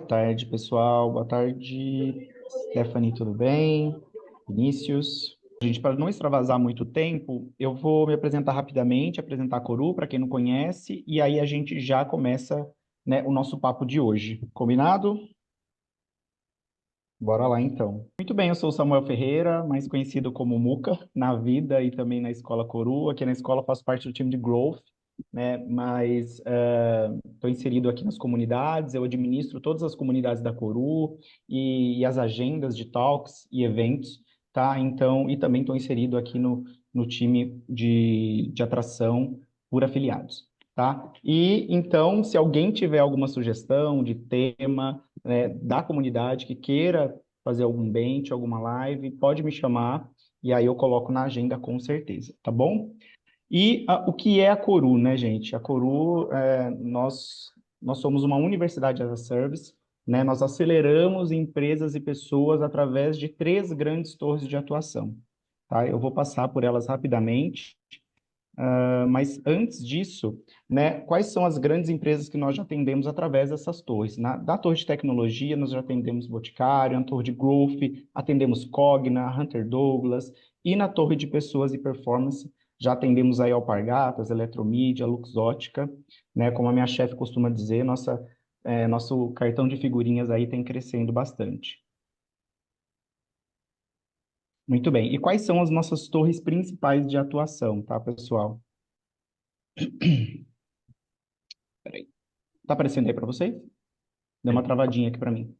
tarde, pessoal. Boa tarde, Stephanie, tudo bem? Vinícius. Gente, para não extravasar muito tempo, eu vou me apresentar rapidamente, apresentar a Coru para quem não conhece, e aí a gente já começa, né, o nosso papo de hoje. Combinado? Bora lá, então. Muito bem, eu sou o Samuel Ferreira, mais conhecido como Muca, na vida e também na Escola Coru. Aqui na escola eu faço parte do time de Growth, né? Mas estou inserido aqui nas comunidades, eu administro todas as comunidades da Coru e as agendas de talks e eventos, tá? Então, e também estou inserido aqui no time de atração por afiliados, tá? E então, se alguém tiver alguma sugestão de tema, né, da comunidade que queira fazer algum bench, alguma live, pode me chamar e aí eu coloco na agenda com certeza, tá bom? E o que é a Coru, né, gente? A Coru, nós somos uma universidade as a service, né? Nós aceleramos empresas e pessoas através de três grandes torres de atuação, tá? Eu vou passar por elas rapidamente. Mas antes disso, né, quais são as grandes empresas que nós já atendemos através dessas torres? Da torre de tecnologia, nós já atendemos Boticário, na torre de Growth, atendemos Cogna, Hunter Douglas, e na torre de pessoas e performance, já atendemos aí Alpargatas, Eletromídia, Luxótica, né, como a minha chefe costuma dizer, nosso cartão de figurinhas aí tem crescendo bastante. Muito bem. E quais são as nossas torres principais de atuação, tá, pessoal? Peraí. Tá aparecendo aí para vocês? Deu uma Sim. travadinha aqui para mim. Tá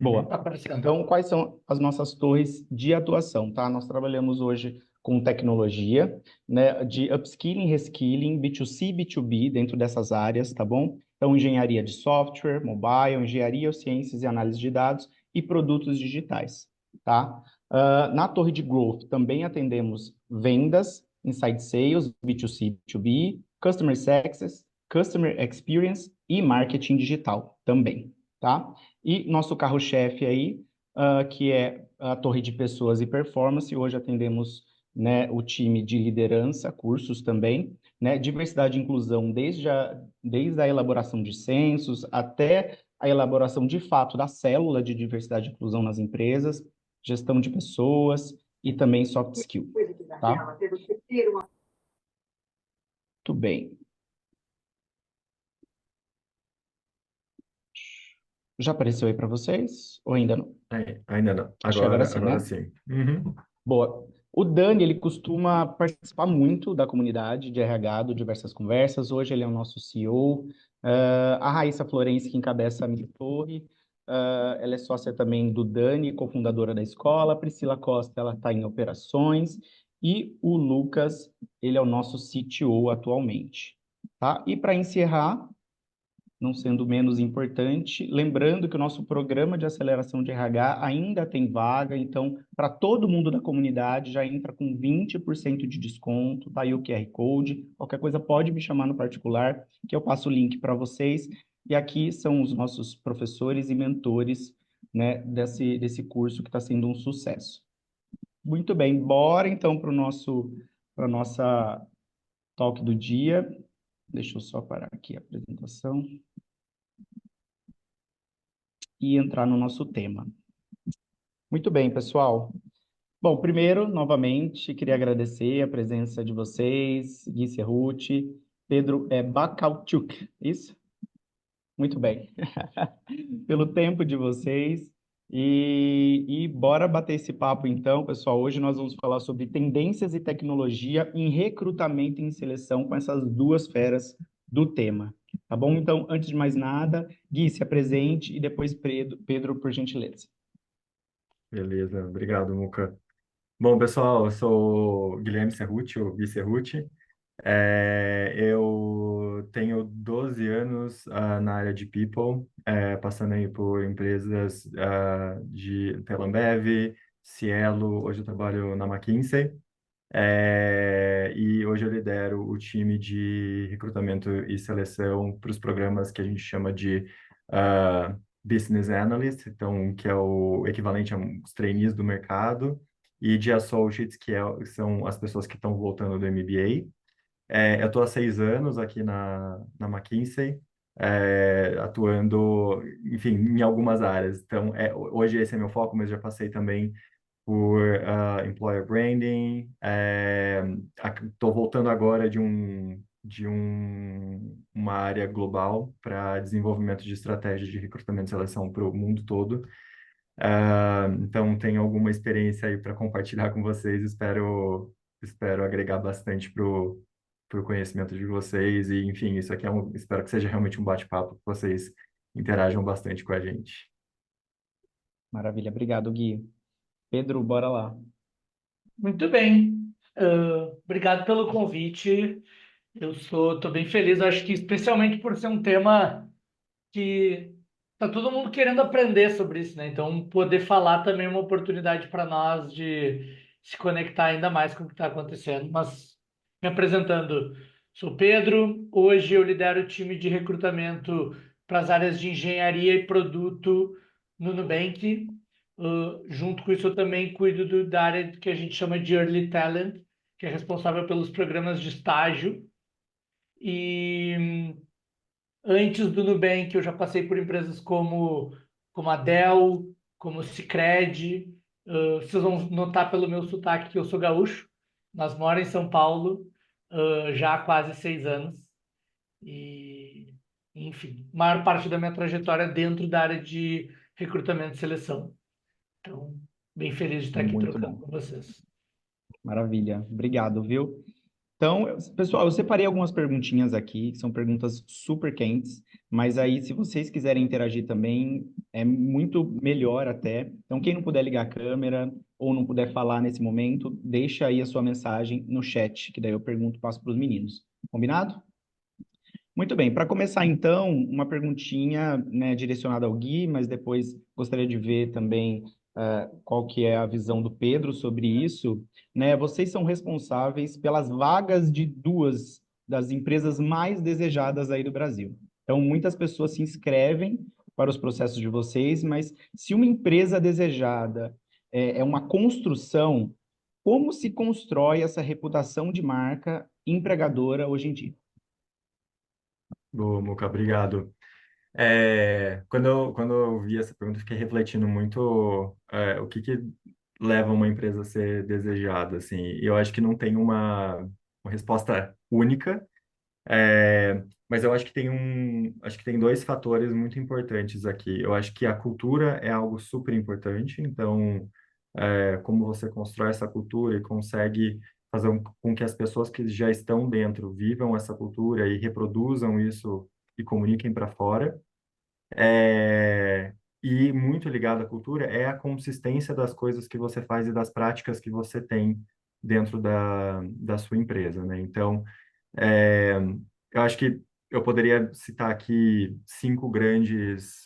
Boa. aparecendo. Então, quais são as nossas torres de atuação, tá? Nós trabalhamos hoje com tecnologia, né, de upskilling, reskilling, B2C, B2B, dentro dessas áreas, tá bom? Então, engenharia de software, mobile, engenharia, ciências e análise de dados e produtos digitais, tá? Na torre de growth, também atendemos vendas, inside sales, B2C, B2B, customer success, customer experience e marketing digital também, tá? E nosso carro-chefe aí, que é a torre de pessoas e performance, hoje atendemos, né, o time de liderança, cursos também, né, diversidade e inclusão desde a elaboração de censos até a elaboração de fato da célula de diversidade e inclusão nas empresas, gestão de pessoas e também soft skill, tá? Muito bem. Já apareceu aí para vocês ou ainda não? Ainda não. Acho que agora Agora, sim, agora né? sim. Uhum. Boa. O Dani, ele costuma participar muito da comunidade de RH, do Diversas Conversas. Hoje ele é o nosso CEO. A Raíssa Florenci, que encabeça a minha torre, ela é sócia também do Dani, cofundadora da escola. A Priscila Costa, ela está em operações. E o Lucas, ele é o nosso CTO atualmente. Tá? E para encerrar, não sendo menos importante, lembrando que o nosso programa de aceleração de RH ainda tem vaga, então, para todo mundo da comunidade, já entra com 20% de desconto, tá aí o QR Code, qualquer coisa pode me chamar no particular, que eu passo o link para vocês, e aqui são os nossos professores e mentores, né, desse curso que está sendo um sucesso. Muito bem, bora então para nossa talk do dia. Deixa eu só parar aqui a apresentação e entrar no nosso tema. Muito bem, pessoal. Bom, primeiro, novamente, queria agradecer a presença de vocês, Gui Cerruti, Pedro Bacalchuk, isso? Muito bem. Pelo tempo de vocês. E bora bater esse papo então, pessoal. Hoje nós vamos falar sobre tendências e tecnologia em recrutamento e em seleção com essas duas feras do tema. Tá bom? Então, antes de mais nada, Gui, se apresente e depois Pedro, por gentileza. Beleza, obrigado, Muca. Bom, pessoal, eu sou o Guilherme Cerruti, o Gui Cerruti. Eu tenho 12 anos na área de People, passando aí por empresas pela Ambev, Cielo, hoje eu trabalho na McKinsey. E hoje eu lidero o time de recrutamento e seleção para os programas que a gente chama de Business Analyst, então, que é o equivalente aos trainees do mercado, e de Associates, que são as pessoas que estão voltando do MBA. Eu estou há 6 anos aqui na McKinsey. atuando, enfim, em algumas áreas. Então, hoje esse é meu foco, mas já passei também por employer branding. Estou voltando agora uma área global para desenvolvimento de estratégias de recrutamento e seleção para o mundo todo. Então, tenho alguma experiência aí para compartilhar com vocês. Espero agregar bastante para o conhecimento de vocês. E, enfim, isso aqui espero que seja realmente um bate-papo, que vocês interajam bastante com a gente. Maravilha, obrigado, Gui. Pedro, bora lá. Muito bem. Obrigado pelo convite. Tô bem feliz. Acho que especialmente por ser um tema que tá todo mundo querendo aprender sobre isso, né? Então, poder falar também é uma oportunidade para nós de se conectar ainda mais com o que está acontecendo. Mas, me apresentando, sou Pedro. Hoje eu lidero o time de recrutamento para as áreas de engenharia e produto no Nubank. Junto com isso, eu também cuido da área que a gente chama de Early Talent, que é responsável pelos programas de estágio. E antes do Nubank, eu já passei por empresas como a Dell, como Sicredi. Vocês vão notar pelo meu sotaque que eu sou gaúcho. Nós moramos em São Paulo, já há quase 6 anos. E, enfim, maior parte da minha trajetória é dentro da área de recrutamento e seleção. Então, bem feliz de estar aqui Muito trocando bom. com vocês. Maravilha. Obrigado, viu? Então, pessoal, eu separei algumas perguntinhas aqui, que são perguntas super quentes, mas aí, se vocês quiserem interagir também, é muito melhor até. Então, quem não puder ligar a câmera ou não puder falar nesse momento, deixa aí a sua mensagem no chat, que daí eu pergunto, passo para os meninos. Combinado? Muito bem, para começar então, uma perguntinha, né, direcionada ao Gui, mas depois gostaria de ver também qual que é a visão do Pedro sobre isso, né? Vocês são responsáveis pelas vagas de duas das empresas mais desejadas aí do Brasil. Então, muitas pessoas se inscrevem para os processos de vocês, mas se uma empresa desejada é uma construção, como se constrói essa reputação de marca empregadora hoje em dia? Boa, Muca, obrigado. Quando eu vi essa pergunta, eu fiquei refletindo muito o que leva uma empresa a ser desejada, assim. E eu acho que não tem uma resposta única, mas eu acho que acho que tem dois fatores muito importantes aqui. Eu acho que a cultura é algo super importante, então, como você constrói essa cultura e consegue fazer com que as pessoas que já estão dentro vivam essa cultura e reproduzam isso e comuniquem para fora. É, e muito ligado à cultura é a consistência das coisas que você faz e das práticas que você tem dentro da sua empresa, né? Então, é, eu acho que eu poderia citar aqui 5 grandes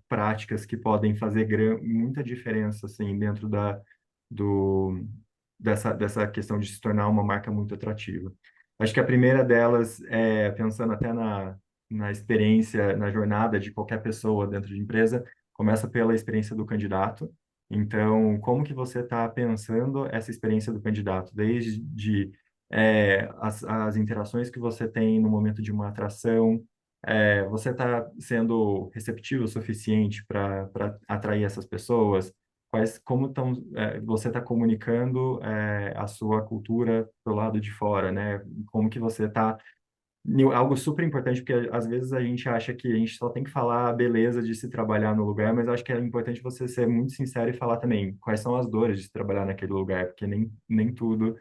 práticas que podem fazer muita diferença, assim, dentro do, dessa questão de se tornar uma marca muito atrativa. Acho que a primeira delas é, pensando até na experiência, na jornada de qualquer pessoa dentro de empresa, começa pela experiência do candidato. Então, como que você está pensando essa experiência do candidato? Desde as interações que você tem no momento de uma atração, você está sendo receptivo o suficiente para atrair essas pessoas? Você está comunicando a sua cultura pro lado de fora, né? Como que você está algo super importante, porque às vezes a gente acha que a gente só tem que falar a beleza de se trabalhar no lugar, mas eu acho que é importante você ser muito sincero e falar também quais são as dores de se trabalhar naquele lugar, porque nem tudo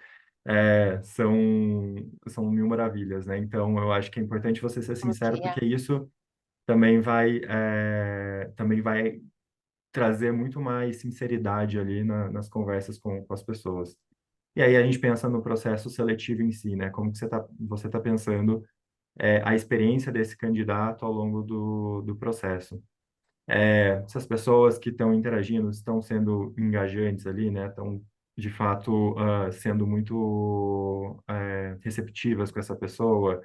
são mil maravilhas, né? Então, eu acho que é importante você ser sincero, porque isso também vai trazer muito mais sinceridade ali nas conversas com as pessoas. E aí a gente pensa no processo seletivo em si, né? Como que você tá pensando a experiência desse candidato ao longo do processo. Se as pessoas que estão interagindo estão sendo engajantes ali, né? Estão, de fato, sendo muito receptivas com essa pessoa,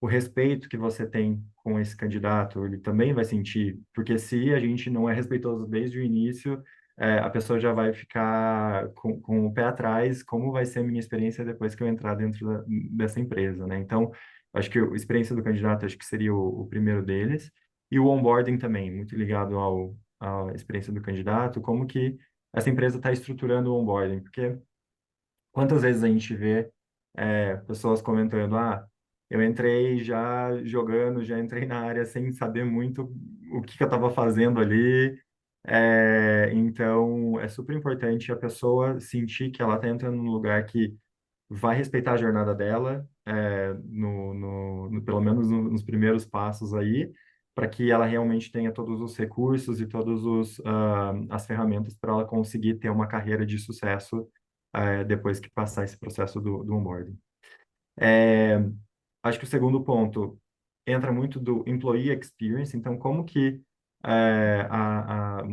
o respeito que você tem com esse candidato, ele também vai sentir, porque se a gente não é respeitoso desde o início, a pessoa já vai ficar com o pé atrás, como vai ser a minha experiência depois que eu entrar dentro dessa empresa, né? Então, Acho que a experiência do candidato acho que seria o primeiro deles. E o onboarding também, muito ligado à experiência do candidato, como que essa empresa está estruturando o onboarding, porque quantas vezes a gente vê pessoas comentando, eu entrei já jogando, já entrei na área sem saber muito o que eu estava fazendo ali. Então, é super importante a pessoa sentir que ela está entrando num lugar que vai respeitar a jornada dela, pelo menos nos primeiros passos aí, para que ela realmente tenha todos os recursos e as ferramentas para ela conseguir ter uma carreira de sucesso, depois que passar esse processo do onboarding. Acho que o segundo ponto entra muito do employee experience. Então, como que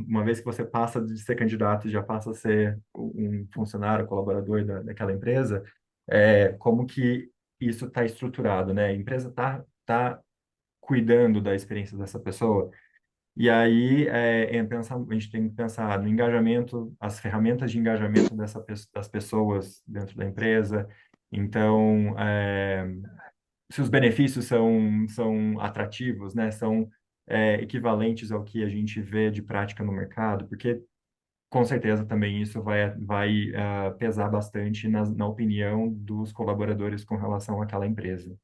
uma vez que você passa de ser candidato e já passa a ser um funcionário, colaborador daquela empresa, como que isso está estruturado, né? A empresa tá cuidando da experiência dessa pessoa. E aí a gente tem que pensar no engajamento, as ferramentas de engajamento das pessoas dentro da empresa. Então, se os benefícios são atrativos, né? São equivalentes ao que a gente vê de prática no mercado, porque com certeza também isso vai pesar bastante na opinião dos colaboradores com relação àquela empresa.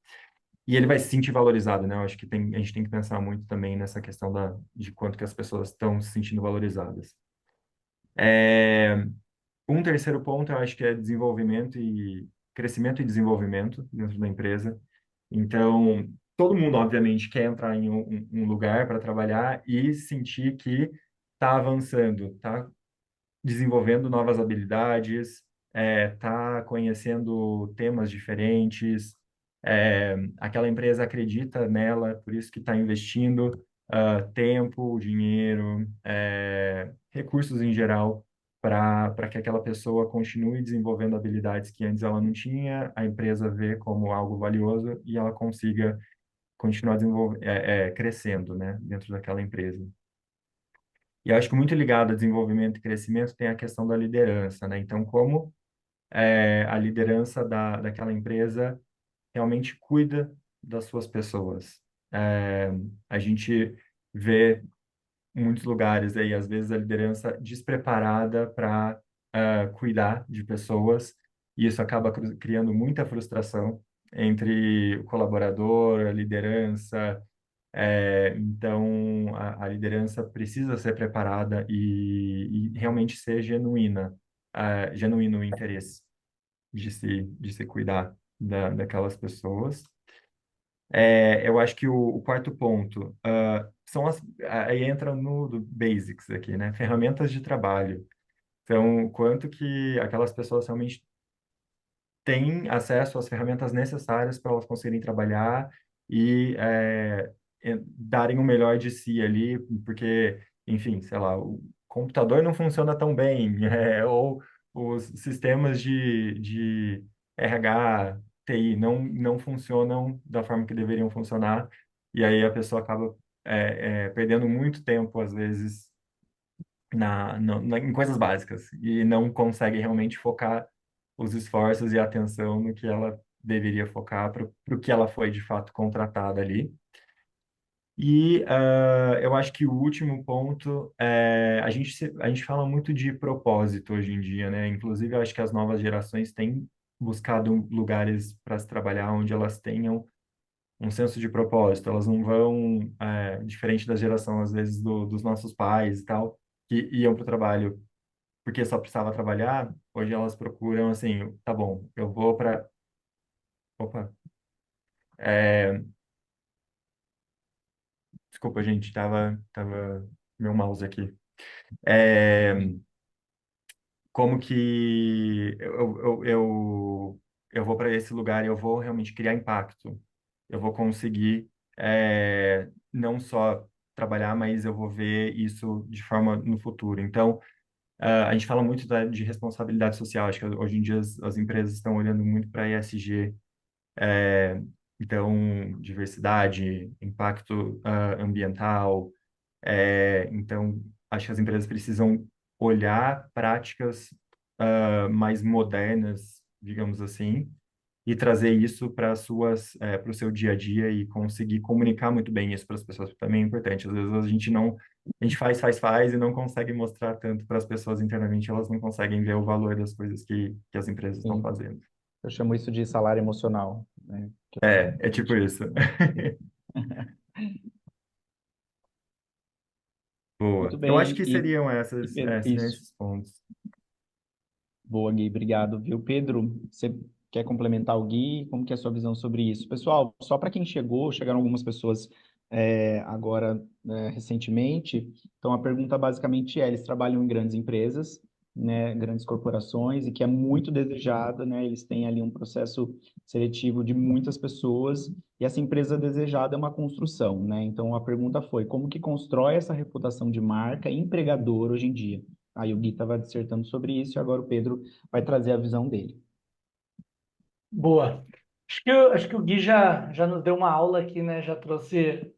E ele vai se sentir valorizado, né? Eu acho que a gente tem que pensar muito também nessa questão de quanto que as pessoas estão se sentindo valorizadas. Um terceiro ponto, eu acho que é crescimento e desenvolvimento dentro da empresa. Então, todo mundo, obviamente, quer entrar em um lugar para trabalhar e sentir que está avançando, está desenvolvendo novas habilidades, está conhecendo temas diferentes. Aquela empresa acredita nela, por isso que está investindo tempo, dinheiro, recursos em geral, para que aquela pessoa continue desenvolvendo habilidades que antes ela não tinha, a empresa vê como algo valioso e ela consiga continuar crescendo, né, dentro daquela empresa. E eu acho que muito ligado a desenvolvimento e crescimento tem a questão da liderança, né? Então, como a liderança daquela empresa realmente cuida das suas pessoas. A gente vê em muitos lugares aí, às vezes, a liderança despreparada para cuidar de pessoas, e isso acaba criando muita frustração entre o colaborador, a liderança. Então, a liderança precisa ser preparada e realmente ser genuína, genuíno o interesse de se cuidar daquelas pessoas. Eu acho que o quarto ponto aí entra no do basics aqui, né? Ferramentas de trabalho. Então, quanto que aquelas pessoas realmente têm acesso às ferramentas necessárias para elas conseguirem trabalhar e darem o melhor de si ali, porque, enfim, sei lá, o computador não funciona tão bem, ou os sistemas de RH, TI não funcionam da forma que deveriam funcionar, e aí a pessoa acaba perdendo muito tempo, às vezes, em coisas básicas, e não consegue realmente focar os esforços e a atenção no que ela deveria focar para o que ela foi de fato contratada ali. E eu acho que o último ponto a gente fala muito de propósito hoje em dia, né? Inclusive, eu acho que as novas gerações têm buscado lugares para se trabalhar onde elas tenham um senso de propósito. Elas não vão, diferente da geração, às vezes, dos nossos pais e tal, que iam para o trabalho porque só precisava trabalhar. Hoje elas procuram assim, tá bom, eu vou para. Opa, é, desculpa, gente, tava meu mouse aqui. É, como que eu vou para esse lugar e eu vou realmente criar impacto. Eu vou conseguir não só trabalhar, mas eu vou ver isso de forma no futuro. Então, a gente fala muito de responsabilidade social. Acho que hoje em dia as empresas estão olhando muito para ESG. Então, diversidade, impacto ambiental. Então, acho que as empresas precisam olhar práticas mais modernas, digamos assim, e trazer isso para o seu dia a dia e conseguir comunicar muito bem isso para as pessoas também é importante. Às vezes a gente faz e não consegue mostrar tanto para as pessoas internamente, elas não conseguem ver o valor das coisas que as empresas estão Sim. fazendo. Eu chamo isso de salário emocional, né? É tipo isso. Muito Boa. Eu acho bem. que seriam Isso. esses pontos. Boa, Gui, obrigado, viu? Pedro, você quer complementar o Gui? Como que é a sua visão sobre isso? Pessoal, só para quem chegou, chegaram algumas pessoas agora recentemente, então a pergunta basicamente é, eles trabalham em grandes empresas, né, grandes corporações, e que é muito desejada, né, eles têm ali um processo seletivo de muitas pessoas, e essa empresa desejada é uma construção, né? Então a pergunta foi, como que constrói essa reputação de marca empregador hoje em dia? Aí o Gui estava dissertando sobre isso e agora o Pedro vai trazer a visão dele. Boa. Acho que o Gui já nos deu uma aula aqui, né? Já trouxe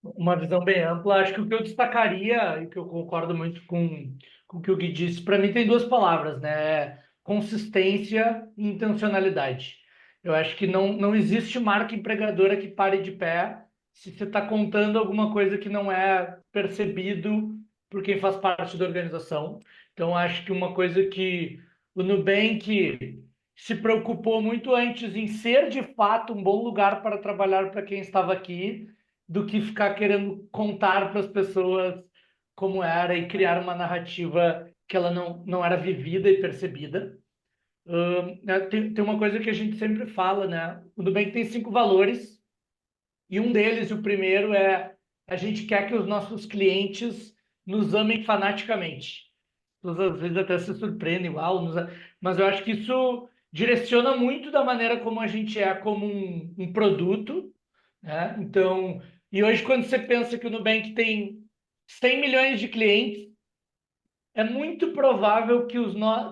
uma visão bem ampla. Acho que o que eu destacaria, e que eu concordo muito com o que o Gui disse, para mim tem duas palavras, né? Consistência e intencionalidade. Eu acho que não existe marca empregadora que pare de pé se você está contando alguma coisa que não é percebido por quem faz parte da organização. Então, acho que uma coisa que o Nubank se preocupou muito antes em ser de fato um bom lugar para trabalhar para quem estava aqui do que ficar querendo contar para as pessoas como era e criar uma narrativa que ela não era vivida e percebida. Tem uma coisa que a gente sempre fala, né? O Nubank tem 5 valores e um deles, o primeiro, é a gente quer que os nossos clientes nos amem fanaticamente. Às vezes até se surpreendem, uau, mas eu acho que isso direciona muito da maneira como a gente é como um produto, né? Então, e hoje quando você pensa que o Nubank tem 100 milhões de clientes, é muito provável que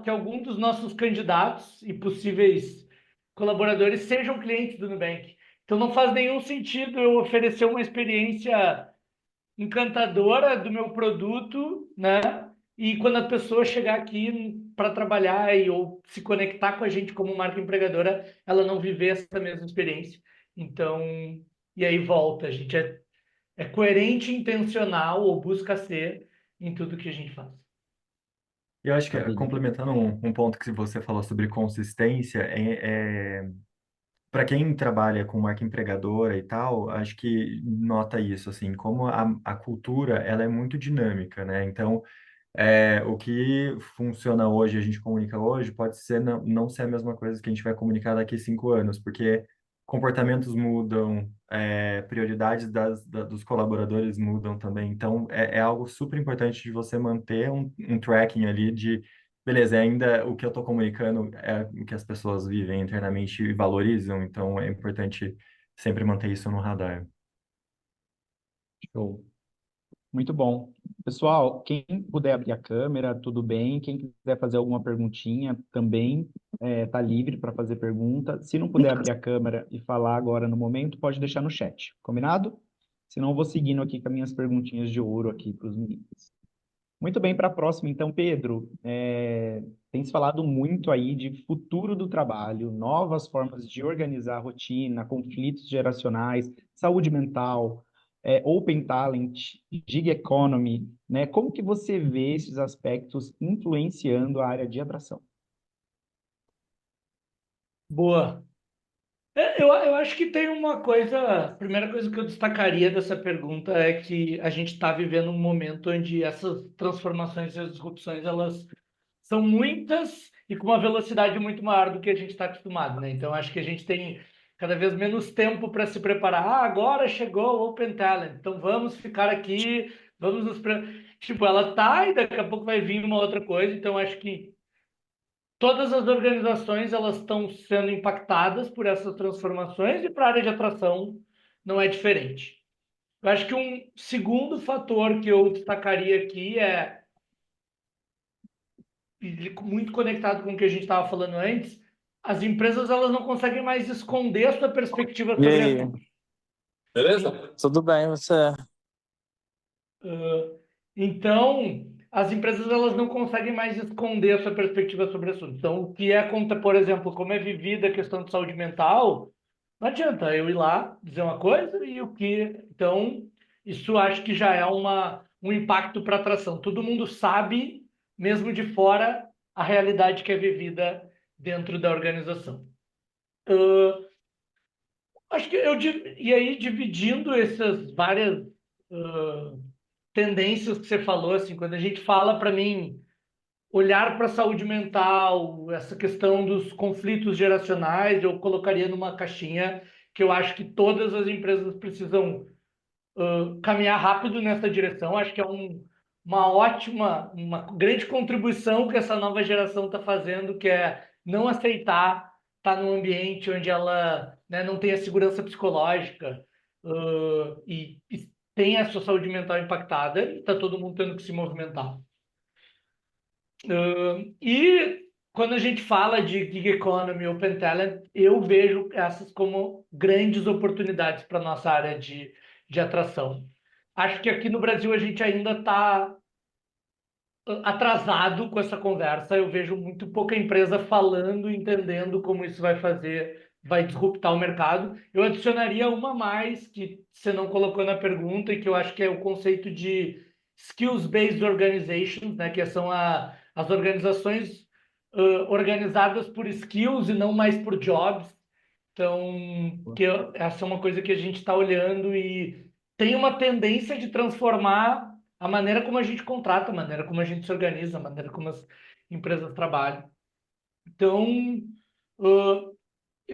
algum dos nossos candidatos e possíveis colaboradores sejam clientes do Nubank. Então não faz nenhum sentido eu oferecer uma experiência encantadora do meu produto, né? E quando a pessoa chegar aqui para trabalhar ou se conectar com a gente como marca empregadora, ela não viver essa mesma experiência. Então, e aí volta, a gente é coerente, intencional ou busca ser em tudo que a gente faz. Eu acho que, Maravilha. complementando um ponto que você falou sobre consistência, para quem trabalha com marca empregadora e tal, acho que nota isso, assim, como a cultura, ela é muito dinâmica, né? Então, o que funciona hoje, a gente comunica hoje, pode ser não ser a mesma coisa que a gente vai comunicar daqui a 5 anos, porque comportamentos mudam, prioridades dos colaboradores mudam também. Então, é algo super importante de você manter um tracking ali de, beleza, ainda o que eu estou comunicando é o que as pessoas vivem internamente e valorizam, então é importante sempre manter isso no radar. Show. Muito bom. Pessoal, quem puder abrir a câmera, tudo bem. Quem quiser fazer alguma perguntinha também está livre para fazer pergunta. Se não puder abrir a câmera e falar agora no momento, pode deixar no chat. Combinado? Senão eu vou seguindo aqui com as minhas perguntinhas de ouro aqui para os meninos. Muito bem, para a próxima, então, Pedro, tem se falado muito aí de futuro do trabalho, novas formas de organizar a rotina, conflitos geracionais, saúde mental, open talent, gig economy, né? Como que você vê esses aspectos influenciando a área de atração? Boa. Eu acho que tem uma coisa, a primeira coisa que eu destacaria dessa pergunta é que a gente está vivendo um momento onde essas transformações e as disrupções, elas são muitas e com uma velocidade muito maior do que a gente está acostumado, né? Então, acho que a gente tem cada vez menos tempo para se preparar. Ah, agora chegou o Open Talent, então vamos ficar aqui, vamos nos... Tipo, ela tá e daqui a pouco vai vir uma outra coisa, então acho que todas as organizações elas estão sendo impactadas por essas transformações e para a área de atração não é diferente. Eu acho que um segundo fator que eu destacaria aqui muito conectado com o que a gente estava falando antes, as empresas elas não conseguem mais esconder a sua perspectiva E sobre aí, beleza? Tudo bem, você? então as empresas elas não conseguem mais esconder a sua perspectiva sobre o assunto. Então, o que é, por exemplo, como é vivida a questão de saúde mental, não adianta eu ir lá dizer uma coisa e o que. Então, isso acho que já é um impacto para a atração. Todo mundo sabe, mesmo de fora, a realidade que é vivida dentro da organização. Acho que e aí, dividindo essas várias ah, tendências que você falou, assim, quando a gente fala para mim olhar para a saúde mental, essa questão dos conflitos geracionais, eu colocaria numa caixinha que eu acho que todas as empresas precisam caminhar rápido nessa direção. Acho que é uma grande contribuição que essa nova geração está fazendo, que é não aceitar estar num ambiente onde ela, né, não tem a segurança psicológica e tem a sua saúde mental impactada e está todo mundo tendo que se movimentar. E quando a gente fala de gig economy, open talent, eu vejo essas como grandes oportunidades para nossa área de atração. Acho que aqui no Brasil a gente ainda está atrasado com essa conversa. Eu vejo muito pouca empresa falando, entendendo como isso vai fazer, vai disruptar o mercado. Eu adicionaria uma mais que você não colocou na pergunta e que eu acho que é o conceito de skills-based organizations, né, que são as organizações organizadas por skills e não mais por jobs. Então, essa é uma coisa que a gente está olhando e tem uma tendência de transformar a maneira como a gente contrata, a maneira como a gente se organiza, a maneira como as empresas trabalham. Então, uh,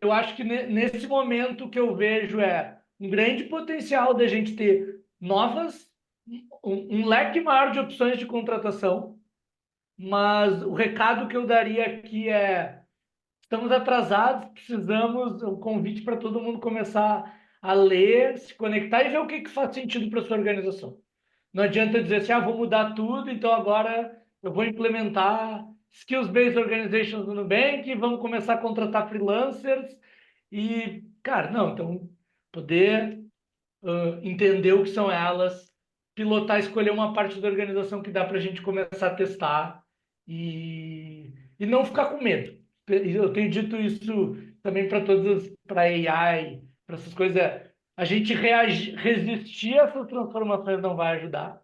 eu acho que nesse momento o que eu vejo é um grande potencial da gente ter um leque maior de opções de contratação, mas o recado que eu daria aqui é: estamos atrasados, precisamos um convite para todo mundo começar a ler, se conectar e ver o que faz sentido para sua organização. Não adianta dizer assim, vou mudar tudo, então agora eu vou implementar skills-based organizations no Nubank, vamos começar a contratar freelancers e, cara, não, então poder entender o que são elas, pilotar, escolher uma parte da organização que dá para a gente começar a testar e não ficar com medo. Eu tenho dito isso também para todas, para AI, para essas coisas. A gente resistir a essas transformações não vai ajudar.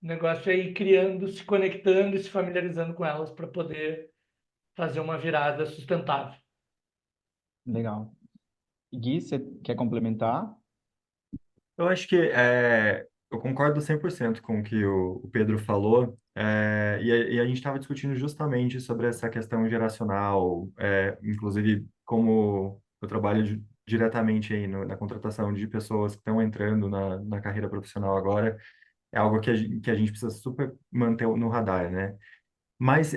O negócio é ir criando, se conectando e se familiarizando com elas para poder fazer uma virada sustentável. Legal. Gui, você quer complementar? Eu acho que eu concordo 100% com o que o Pedro falou, e a gente estava discutindo justamente sobre essa questão geracional, inclusive como eu trabalho diretamente aí na contratação de pessoas que estão entrando na carreira profissional agora, é algo que a gente precisa super manter no radar, né? Mas,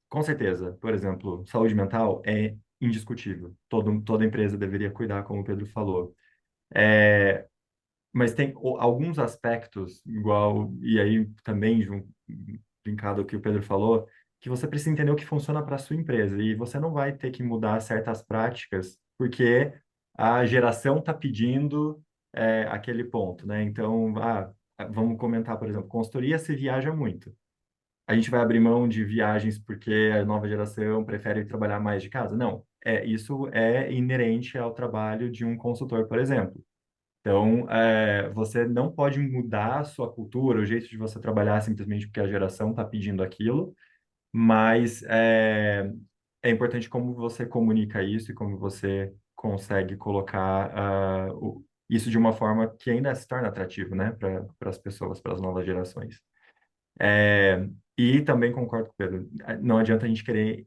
com certeza, por exemplo, saúde mental é indiscutível. Toda empresa deveria cuidar, como o Pedro falou. Mas tem alguns aspectos, igual, e aí também, linkado ao que o Pedro falou, que você precisa entender o que funciona para a sua empresa. E você não vai ter que mudar certas práticas, porque a geração está pedindo aquele ponto, né? Então, vamos comentar, por exemplo, consultoria se viaja muito. A gente vai abrir mão de viagens porque a nova geração prefere trabalhar mais de casa? Não. Isso é inerente ao trabalho de um consultor, por exemplo. Então, você não pode mudar a sua cultura, o jeito de você trabalhar simplesmente porque a geração está pedindo aquilo, mas é importante como você comunica isso e como você consegue colocar isso de uma forma que ainda se torna atrativo, né, para as pessoas, para as novas gerações. E também concordo com o Pedro, não adianta a gente querer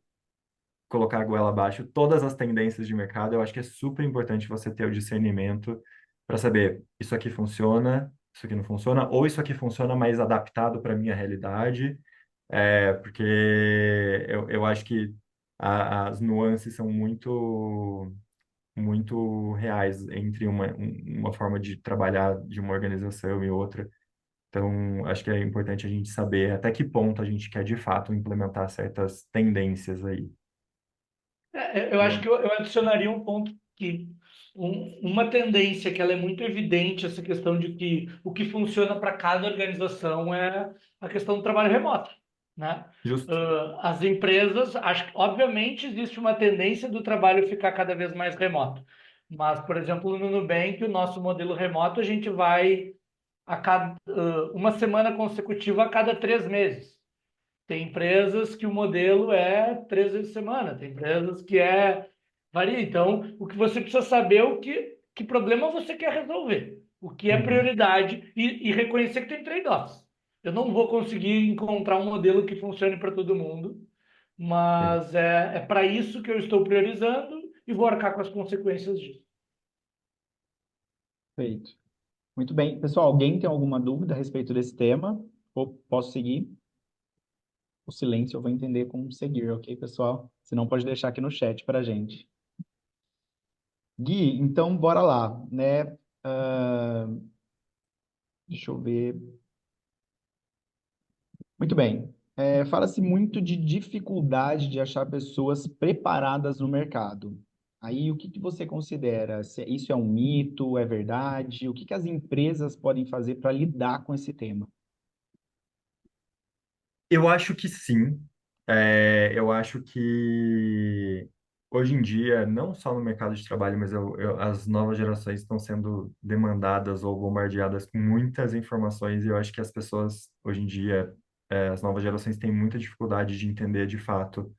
colocar a goela abaixo todas as tendências de mercado. Eu acho que é super importante você ter o discernimento para saber isso aqui funciona, isso aqui não funciona, ou isso aqui funciona mais adaptado para a minha realidade, porque eu acho que as nuances são muito reais entre uma forma de trabalhar de uma organização e outra. Então, acho que é importante a gente saber até que ponto a gente quer de fato implementar certas tendências aí. Eu acho Boa. que eu adicionaria um ponto que uma tendência que ela é muito evidente, essa questão de que o que funciona para cada organização é a questão do trabalho remoto, né? Justo. As empresas, acho que, obviamente, existe uma tendência do trabalho ficar cada vez mais remoto. Mas, por exemplo, no Nubank, o nosso modelo remoto, a gente vai uma semana consecutiva a cada 3 meses. Tem empresas que o modelo é 3 vezes semana, tem empresas que varia. Então, o que você precisa saber é que problema você quer resolver, o que é Uhum. prioridade e reconhecer que tem trade-offs. Eu não vou conseguir encontrar um modelo que funcione para todo mundo, Sim. mas é para isso que eu estou priorizando e vou arcar com as consequências disso. Perfeito. Muito bem. Pessoal, alguém tem alguma dúvida a respeito desse tema? Ou posso seguir? O silêncio eu vou entender como seguir, ok, pessoal? Se não, pode deixar aqui no chat para a gente. Gui, então bora lá, né? Ah, deixa eu ver. Muito bem. Fala-se muito de dificuldade de achar pessoas preparadas no mercado. Aí, o que que você considera? Se isso é um mito, é verdade? O que que as empresas podem fazer para lidar com esse tema? Eu acho que sim. Eu acho que hoje em dia, não só no mercado de trabalho, mas as novas gerações estão sendo demandadas ou bombardeadas com muitas informações, e eu acho que as pessoas, hoje em dia, as novas gerações têm muita dificuldade de entender de fato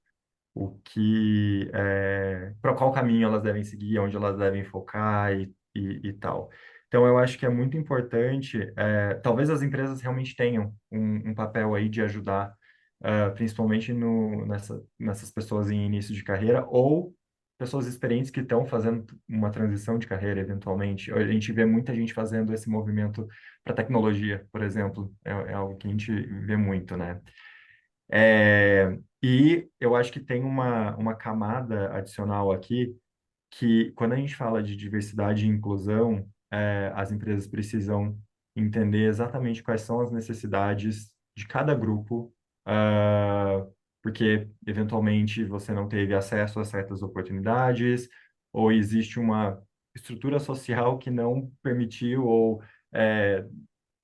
para qual caminho elas devem seguir, onde elas devem focar e tal. Então, eu acho que é muito importante, talvez as empresas realmente tenham um papel aí de ajudar, principalmente nessas pessoas em início de carreira ou pessoas experientes que estão fazendo uma transição de carreira, eventualmente. A gente vê muita gente fazendo esse movimento para tecnologia, por exemplo, é algo que a gente vê muito, né? E eu acho que tem uma camada adicional aqui, que quando a gente fala de diversidade e inclusão, as empresas precisam entender exatamente quais são as necessidades de cada grupo, porque eventualmente você não teve acesso a certas oportunidades, ou existe uma estrutura social que não permitiu ou é,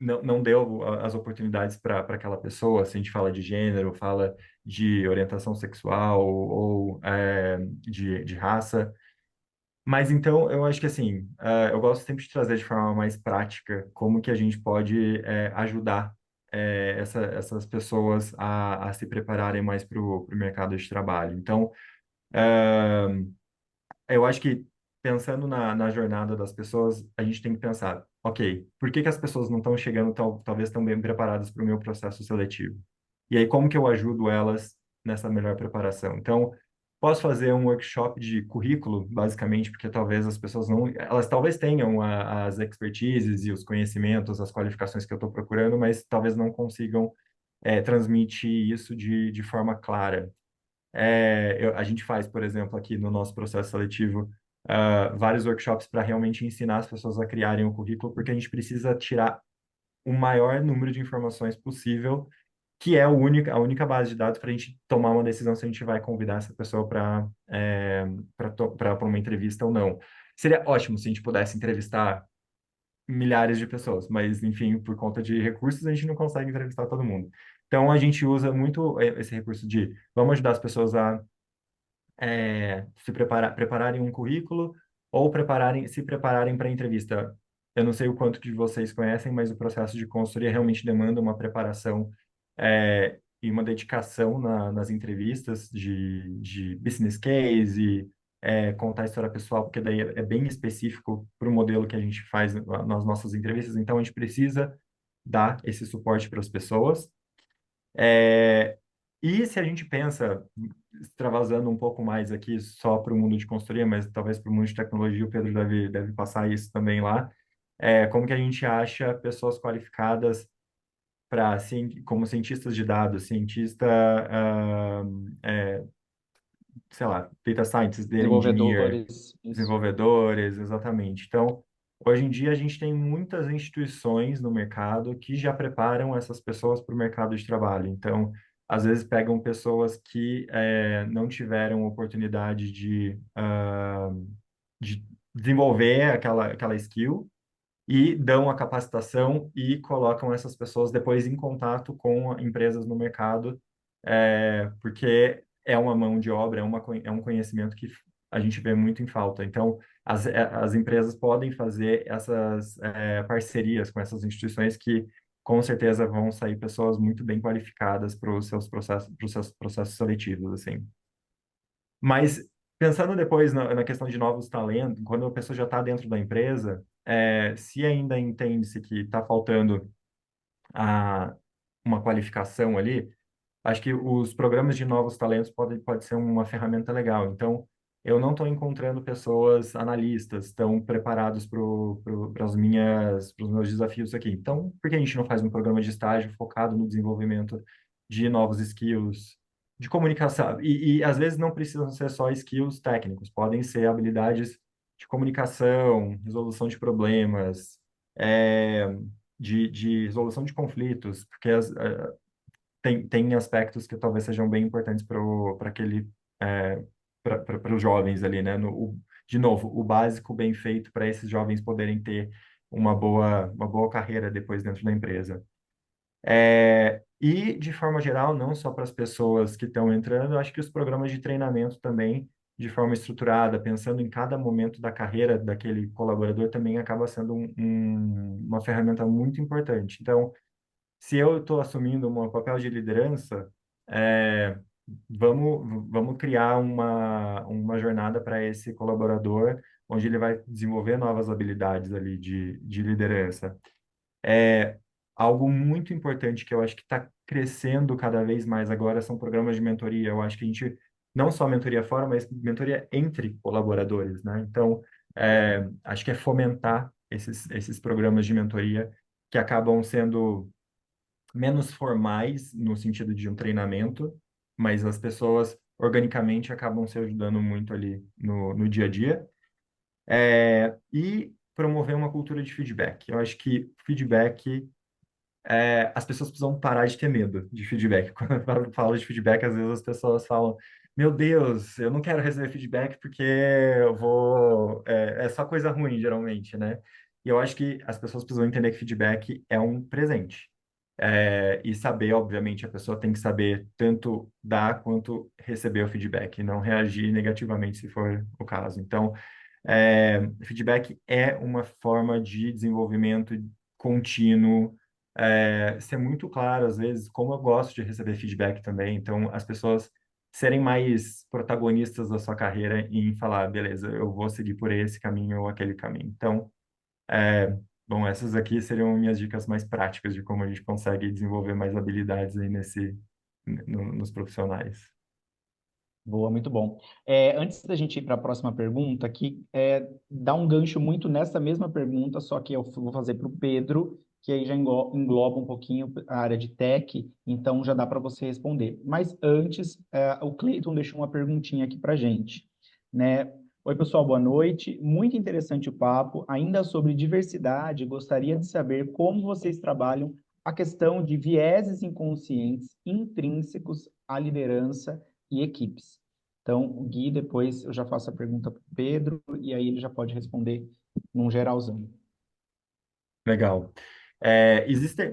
não deu as oportunidades para aquela pessoa. Se a gente fala de gênero, fala de orientação sexual ou de raça. Mas então, eu acho que assim, eu gosto sempre de trazer de forma mais prática como que a gente pode ajudar essas pessoas a se prepararem mais para o mercado de trabalho. Então, eu acho que pensando na jornada das pessoas, a gente tem que pensar, ok, por que que as pessoas não estão chegando talvez tão bem preparadas para o meu processo seletivo? E aí, como que eu ajudo elas nessa melhor preparação? Então, posso fazer um workshop de currículo, basicamente, porque talvez as pessoas não, elas talvez tenham as expertises e os conhecimentos, as qualificações que eu estou procurando, mas talvez não consigam transmitir isso de forma clara. A gente faz, por exemplo, aqui no nosso processo seletivo, vários workshops para realmente ensinar as pessoas a criarem o currículo, porque a gente precisa tirar o maior número de informações possível, que é a única base de dados para a gente tomar uma decisão se a gente vai convidar essa pessoa para uma entrevista ou não. Seria ótimo se a gente pudesse entrevistar milhares de pessoas, mas, enfim, por conta de recursos, a gente não consegue entrevistar todo mundo. Então, a gente usa muito esse recurso de vamos ajudar as pessoas a prepararem um currículo ou se prepararem para a entrevista. Eu não sei o quanto de vocês conhecem, mas o processo de consultoria realmente demanda uma preparação e uma dedicação nas entrevistas de business case, contar a história pessoal, porque daí é bem específico para o modelo que a gente faz nas nossas entrevistas. Então, a gente precisa dar esse suporte para as pessoas. É, e se a gente pensa, extravasando um pouco mais aqui só para o mundo de consultoria, mas talvez para o mundo de tecnologia, o Pedro deve passar isso também lá, como que a gente acha pessoas qualificadas para, assim, como cientistas de dados, é, sei lá, data scientist, data engineer, Desenvolvedores, isso. desenvolvedores, exatamente. Então, hoje em dia a gente tem muitas instituições no mercado que já preparam essas pessoas para o mercado de trabalho. Então, às vezes pegam pessoas que não tiveram oportunidade de desenvolver aquela skill e dão a capacitação e colocam essas pessoas depois em contato com empresas no mercado, porque é uma mão de obra, é um conhecimento que a gente vê muito em falta. Então, as empresas podem fazer essas parcerias com essas instituições que, com certeza, vão sair pessoas muito bem qualificadas para os seus processos seletivos, assim. Mas pensando depois na questão de novos talentos, quando a pessoa já está dentro da empresa, se ainda entende-se que está faltando a, uma qualificação ali, acho que os programas de novos talentos pode ser uma ferramenta legal. Então, eu não estou encontrando pessoas analistas tão preparados para os meus desafios aqui. Então, por que a gente não faz um programa de estágio focado no desenvolvimento de novos skills, de comunicação? E às vezes não precisam ser só skills técnicos, podem ser habilidades de comunicação, resolução de problemas, é, de resolução de conflitos, porque tem aspectos que talvez sejam bem importantes para aquele para os jovens ali, né? De novo, o básico bem feito para esses jovens poderem ter uma boa carreira depois dentro da empresa. E, de forma geral, não só para as pessoas que estão entrando, eu acho que os programas de treinamento também, de forma estruturada, pensando em cada momento da carreira daquele colaborador, também acaba sendo uma ferramenta muito importante. Então, se eu estou assumindo um papel de liderança, é, vamos criar uma jornada para esse colaborador, onde ele vai desenvolver novas habilidades ali de liderança. É, algo muito importante que eu acho que está crescendo cada vez mais agora são programas de mentoria. Eu acho que a gente, não só mentoria fora, mas mentoria entre colaboradores, né? Então, acho que é fomentar esses programas de mentoria que acabam sendo menos formais no sentido de um treinamento, mas as pessoas organicamente acabam se ajudando muito ali no dia a dia. E promover uma cultura de feedback. Eu acho que feedback, as pessoas precisam parar de ter medo de feedback. Quando eu falo de feedback, às vezes as pessoas falam: Meu Deus, eu não quero receber feedback porque eu vou. É só coisa ruim, geralmente, né? E eu acho que as pessoas precisam entender que feedback é um presente. E saber, obviamente, a pessoa tem que saber tanto dar quanto receber o feedback, e não reagir negativamente se for o caso. Então, feedback é uma forma de desenvolvimento contínuo, ser muito claro, às vezes, como eu gosto de receber feedback também. Então, as pessoas serem mais protagonistas da sua carreira em falar, beleza, eu vou seguir por esse caminho ou aquele caminho. Então, bom, essas aqui seriam minhas dicas mais práticas de como a gente consegue desenvolver mais habilidades aí nos profissionais. Boa, muito bom. Antes da gente ir para a próxima pergunta, aqui dá um gancho muito nessa mesma pergunta, só que eu vou fazer para o Pedro, que aí já engloba um pouquinho a área de tech, então já dá para você responder. Mas antes, o Cleiton deixou uma perguntinha aqui para a gente, né? Oi, pessoal, boa noite. Muito interessante o papo. Ainda sobre diversidade, gostaria de saber como vocês trabalham a questão de vieses inconscientes intrínsecos à liderança e equipes. Então, o Gui, depois eu já faço a pergunta para o Pedro, e aí ele já pode responder num geralzão. Legal.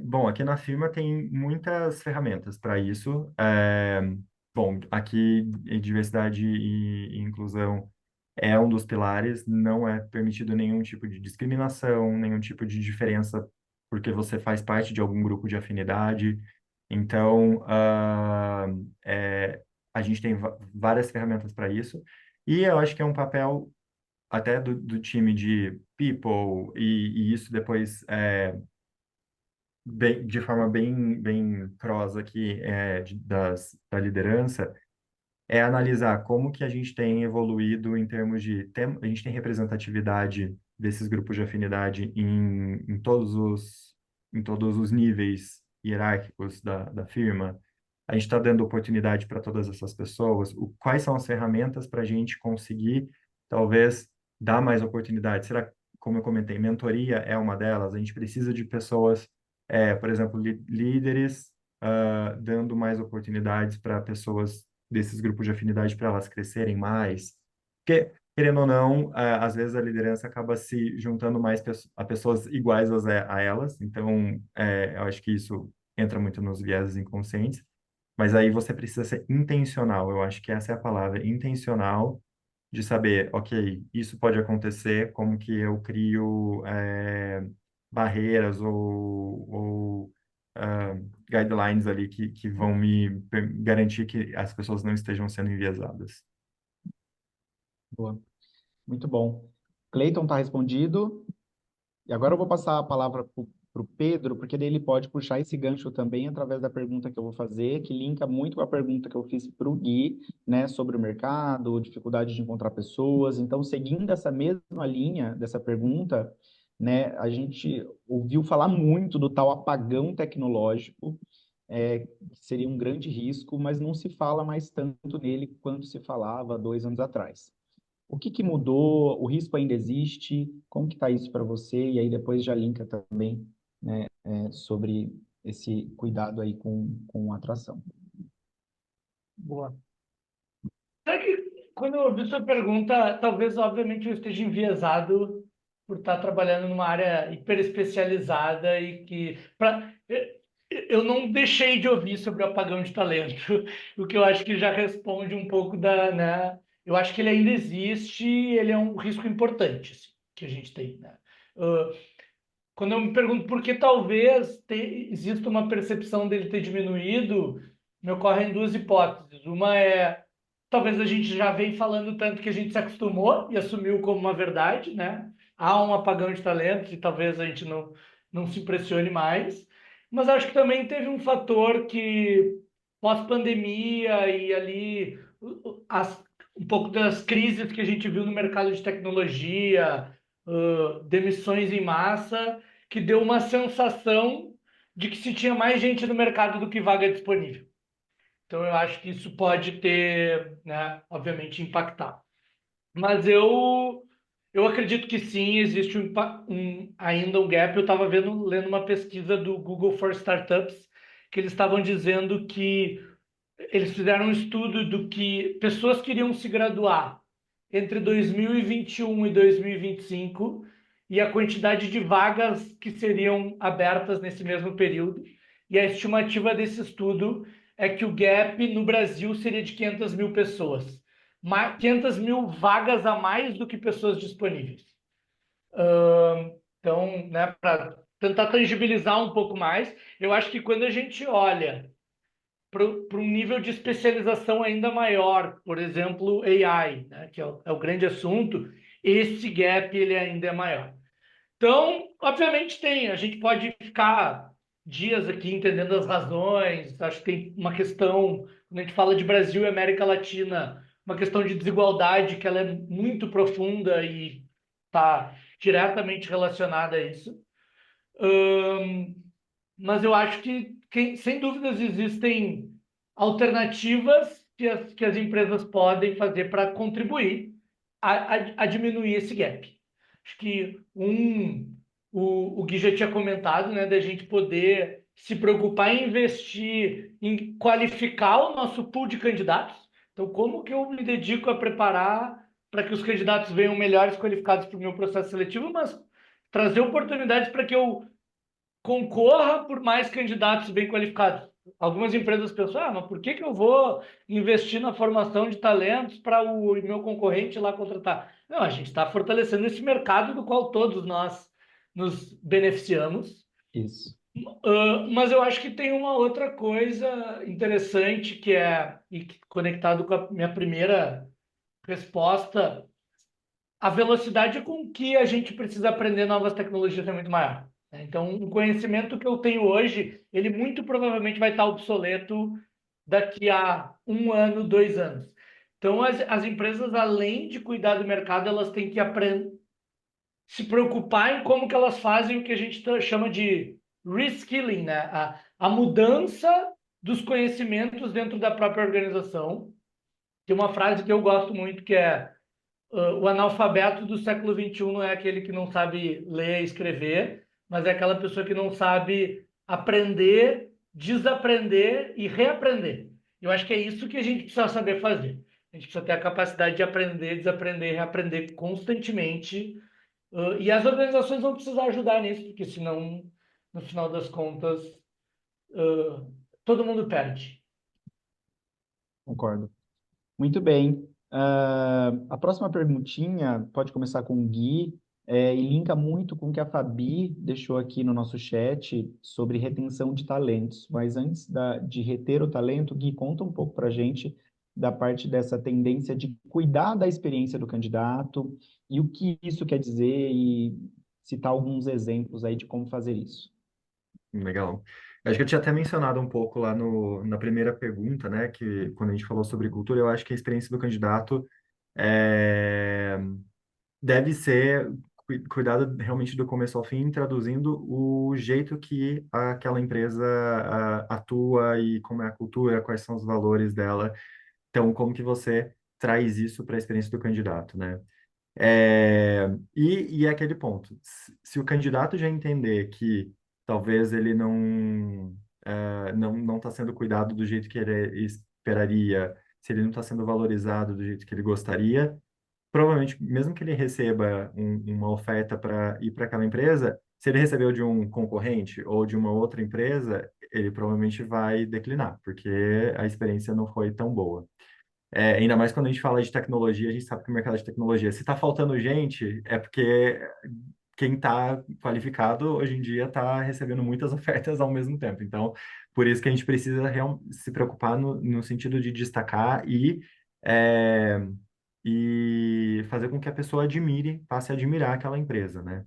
Bom, aqui na firma tem muitas ferramentas para isso. Bom, aqui diversidade e inclusão é um dos pilares, não é permitido nenhum tipo de discriminação, nenhum tipo de diferença porque você faz parte de algum grupo de afinidade. Então, a gente tem várias ferramentas para isso. E eu acho que é um papel até do time de people, e isso depois de forma bem cross aqui da liderança, é analisar como que a gente tem evoluído em termos a gente tem representatividade desses grupos de afinidade em todos os níveis hierárquicos da firma. A gente está dando oportunidade para todas essas pessoas. Quais são as ferramentas para a gente conseguir, talvez, dar mais oportunidade? Será, como eu comentei, mentoria é uma delas? A gente precisa de pessoas, por exemplo, líderes dando mais oportunidades para pessoas desses grupos de afinidade para elas crescerem mais? Porque, querendo ou não, às vezes a liderança acaba se juntando mais a pessoas iguais a elas, então eu acho que isso entra muito nos vieses inconscientes, mas aí você precisa ser intencional, eu acho que essa é a palavra, intencional, de saber, ok, isso pode acontecer, como que eu crio barreiras ou guidelines ali que vão me garantir que as pessoas não estejam sendo enviesadas. Boa. Muito bom. Cleiton está respondido. E agora eu vou passar a palavra para o Pedro, porque daí ele pode puxar esse gancho também através da pergunta que eu vou fazer, que linka muito com a pergunta que eu fiz para o Gui, né, sobre o mercado, dificuldade de encontrar pessoas. Então, seguindo essa mesma linha dessa pergunta, né, a gente ouviu falar muito do tal apagão tecnológico, que seria um grande risco, mas não se fala mais tanto nele quanto se falava 2 anos atrás. O que que mudou? O risco ainda existe? Como que está isso para você? E aí depois já linka também, né, sobre esse cuidado aí com a atração. Boa. Sabe que quando eu ouvi sua pergunta, talvez, obviamente, eu esteja enviesado por estar trabalhando numa área hiper especializada e que eu não deixei de ouvir sobre o apagão de talento, o que eu acho que já responde um pouco né? Eu acho que ele ainda existe, ele é um risco importante, assim, que a gente tem, né? Uh, Quando eu me pergunto por que talvez exista uma percepção dele ter diminuído, me ocorrem duas hipóteses. Uma é, talvez a gente já vem falando tanto que a gente se acostumou e assumiu como uma verdade, né? Há um apagão de talentos e talvez a gente não se impressione mais. Mas acho que também teve um fator que, pós-pandemia e ali, um pouco das crises que a gente viu no mercado de tecnologia, demissões em massa, que deu uma sensação de que se tinha mais gente no mercado do que vaga disponível. Então, eu acho que isso pode ter, né, obviamente, impactado. Mas eu acredito que sim, existe ainda um gap. Eu estava lendo uma pesquisa do Google for Startups, que eles estavam dizendo que eles fizeram um estudo do que pessoas queriam se graduar entre 2021 e 2025 e a quantidade de vagas que seriam abertas nesse mesmo período. E a estimativa desse estudo é que o gap no Brasil seria de 500 mil pessoas, 500 mil vagas a mais do que pessoas disponíveis. Então, né, para tentar tangibilizar um pouco mais, eu acho que quando a gente olha para um nível de especialização ainda maior, por exemplo, AI, né, que é o grande assunto, esse gap ele ainda é maior. Então, obviamente tem, a gente pode ficar dias aqui entendendo as razões, acho que tem uma questão, quando a gente fala de Brasil e América Latina, uma questão de desigualdade que ela é muito profunda e está diretamente relacionada a isso. Mas eu acho que, sem dúvidas, existem alternativas que as empresas podem fazer para contribuir a diminuir esse gap. Acho que o Gui já tinha comentado, né, da gente poder se preocupar em investir, em qualificar o nosso pool de candidatos. Então, como que eu me dedico a preparar para que os candidatos venham melhores qualificados para o meu processo seletivo, mas trazer oportunidades para que eu concorra por mais candidatos bem qualificados. Algumas empresas pensam, mas por que eu vou investir na formação de talentos para o meu concorrente lá contratar? Não, a gente está fortalecendo esse mercado do qual todos nós nos beneficiamos. Isso. Mas eu acho que tem uma outra coisa interessante e conectado com a minha primeira resposta, a velocidade com que a gente precisa aprender novas tecnologias é muito maior. Então, o conhecimento que eu tenho hoje, ele muito provavelmente vai estar obsoleto daqui a 1 ano, 2 anos. Então, as empresas, além de cuidar do mercado, elas têm que se preocupar em como que elas fazem o que a gente chama de reskilling, né? A mudança dos conhecimentos dentro da própria organização. Tem uma frase que eu gosto muito que é o analfabeto do século XXI não é aquele que não sabe ler e escrever, mas é aquela pessoa que não sabe aprender desaprender e reaprender. Eu acho que é isso que a gente precisa saber fazer. A gente precisa ter a capacidade de aprender, desaprender, reaprender constantemente. E as organizações vão precisar ajudar nisso, porque senão, no final das contas, todo mundo perde. Concordo. Muito bem. A próxima perguntinha pode começar com o Gui, e linka muito com o que a Fabi deixou aqui no nosso chat sobre retenção de talentos. Mas antes de reter o talento, Gui, conta um pouco para a gente da parte dessa tendência de cuidar da experiência do candidato e o que isso quer dizer e citar alguns exemplos aí de como fazer isso. Legal. Acho que eu tinha até mencionado um pouco lá na primeira pergunta, né, que quando a gente falou sobre cultura, eu acho que a experiência do candidato é, deve ser cuidada realmente do começo ao fim, traduzindo o jeito que aquela empresa atua e como é a cultura, quais são os valores dela. Então, como que você traz isso para a experiência do candidato, né? E é aquele ponto. Se o candidato já entender que talvez ele não está sendo cuidado do jeito que ele esperaria, se ele não está sendo valorizado do jeito que ele gostaria, provavelmente, mesmo que ele receba uma oferta para ir para aquela empresa, se ele recebeu de um concorrente ou de uma outra empresa, ele provavelmente vai declinar, porque a experiência não foi tão boa. Ainda mais quando a gente fala de tecnologia, a gente sabe que o mercado de tecnologia, se está faltando gente, é porque quem está qualificado hoje em dia está recebendo muitas ofertas ao mesmo tempo. Então, por isso que a gente precisa se preocupar no sentido de destacar é, e fazer com que a pessoa passe a admirar aquela empresa, né?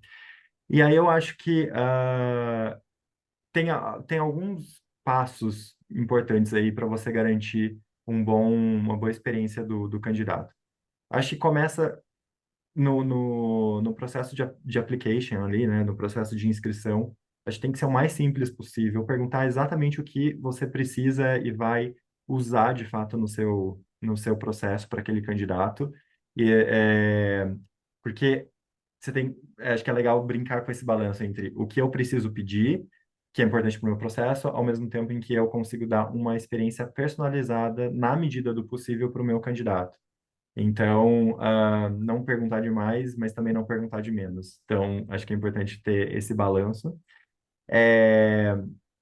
E aí eu acho que tem alguns passos importantes aí para você garantir uma boa experiência do candidato. Acho que começa no processo de application ali, né, no processo de inscrição. Acho que tem que ser o mais simples possível, perguntar exatamente o que você precisa e vai usar de fato no seu processo para aquele candidato. Porque acho que é legal brincar com esse balanço entre o que eu preciso pedir, que é importante para o meu processo, ao mesmo tempo em que eu consigo dar uma experiência personalizada na medida do possível para o meu candidato. Então, não perguntar demais, mas também não perguntar de menos. Então, acho que é importante ter esse balanço. É,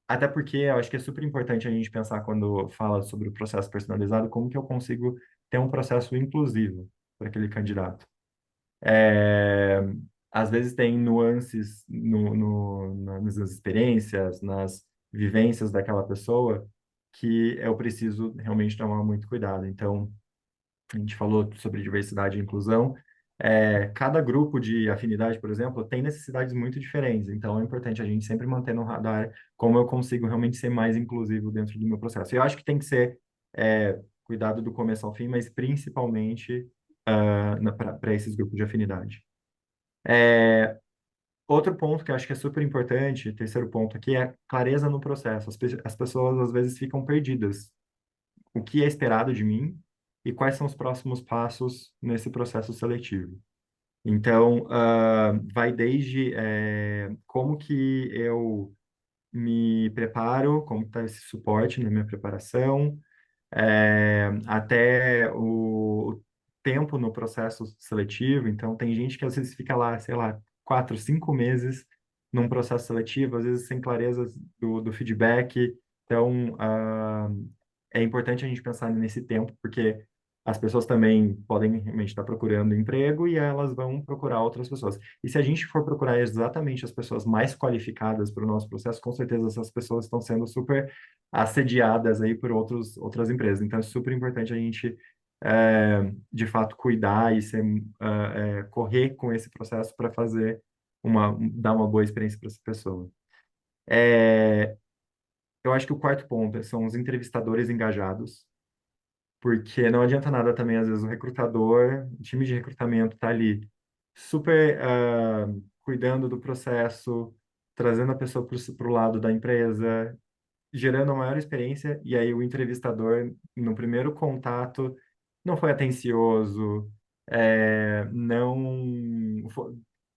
Até porque eu acho que é super importante a gente pensar quando fala sobre o processo personalizado, como que eu consigo ter um processo inclusivo para aquele candidato. É, Às vezes tem nuances nas experiências, nas vivências daquela pessoa, que eu preciso realmente tomar muito cuidado. Então, a gente falou sobre diversidade e inclusão. Cada grupo de afinidade, por exemplo, tem necessidades muito diferentes. Então, é importante a gente sempre manter no radar como eu consigo realmente ser mais inclusivo dentro do meu processo. Eu acho que tem que ser cuidado do começo ao fim, mas principalmente para esses grupos de afinidade. Outro ponto que eu acho que é super importante, terceiro ponto aqui, é clareza no processo. As pessoas às vezes ficam perdidas. O que é esperado de mim e quais são os próximos passos nesse processo seletivo. Então, vai desde como que eu me preparo, como está esse suporte na minha preparação, até o tempo no processo seletivo. Então, tem gente que às vezes fica lá, sei lá, 4, 5 meses num processo seletivo, às vezes sem clareza do feedback. Então, é importante a gente pensar nesse tempo, porque as pessoas também podem realmente estar procurando emprego e elas vão procurar outras pessoas. E se a gente for procurar exatamente as pessoas mais qualificadas para o nosso processo, com certeza essas pessoas estão sendo super assediadas aí por outras empresas. Então, é super importante a gente, de fato, cuidar e correr com esse processo para dar uma boa experiência para essa pessoa. Eu acho que o quarto ponto são os entrevistadores engajados, porque não adianta nada também, às vezes, o time de recrutamento está ali super cuidando do processo, trazendo a pessoa para o lado da empresa, gerando a maior experiência, e aí o entrevistador, no primeiro contato, não foi atencioso,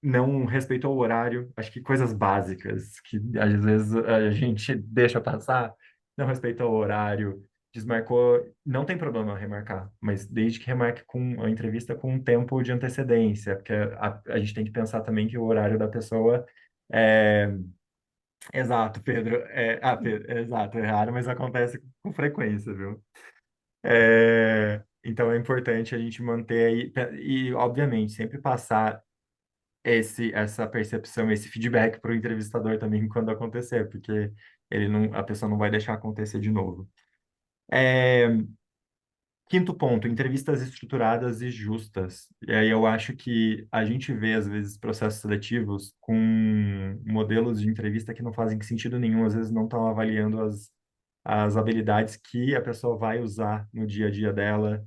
não respeitou o horário, acho que coisas básicas que às vezes a gente deixa passar, não respeita o horário, desmarcou, não tem problema remarcar, mas desde que remarque com a entrevista com um tempo de antecedência, porque a gente tem que pensar também que o horário da pessoa é... Exato, Pedro. Exato, é raro, mas acontece com frequência, viu? Então é importante a gente manter aí, e obviamente sempre passar essa percepção, esse feedback para o entrevistador também quando acontecer, porque a pessoa não vai deixar acontecer de novo. É, Quinto ponto, entrevistas estruturadas e justas. E aí eu acho que a gente vê, às vezes, processos seletivos com modelos de entrevista que não fazem sentido nenhum, às vezes não estão avaliando as habilidades que a pessoa vai usar no dia a dia dela,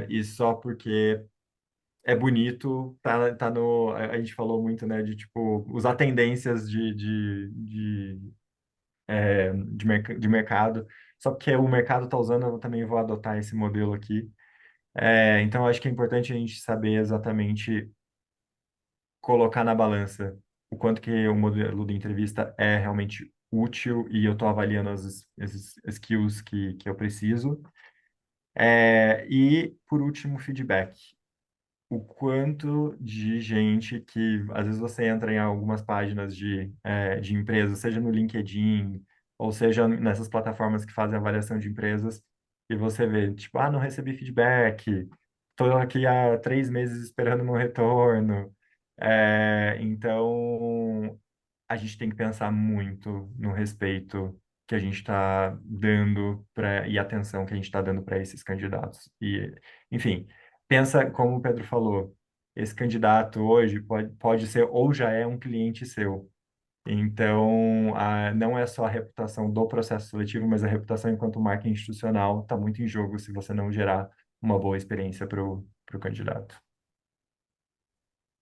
e só porque é bonito, tá no... A gente falou muito, né, de, tipo, usar tendências de mercado, só porque o mercado está usando, eu também vou adotar esse modelo aqui. Então, acho que é importante a gente saber exatamente colocar na balança o quanto que o modelo de entrevista é realmente útil e eu estou avaliando esses skills que eu preciso. E, por último, feedback. O quanto de gente que, às vezes, você entra em algumas páginas de empresas, seja no LinkedIn, ou seja nessas plataformas que fazem avaliação de empresas, e você vê, tipo, não recebi feedback, estou aqui há 3 meses esperando meu retorno. Então, a gente tem que pensar muito no respeito que a gente está dando e atenção que a gente está dando para esses candidatos. E, enfim, pensa como o Pedro falou, esse candidato hoje pode ser ou já é um cliente seu. Então, não é só a reputação do processo seletivo, mas a reputação enquanto marca institucional está muito em jogo se você não gerar uma boa experiência para o candidato.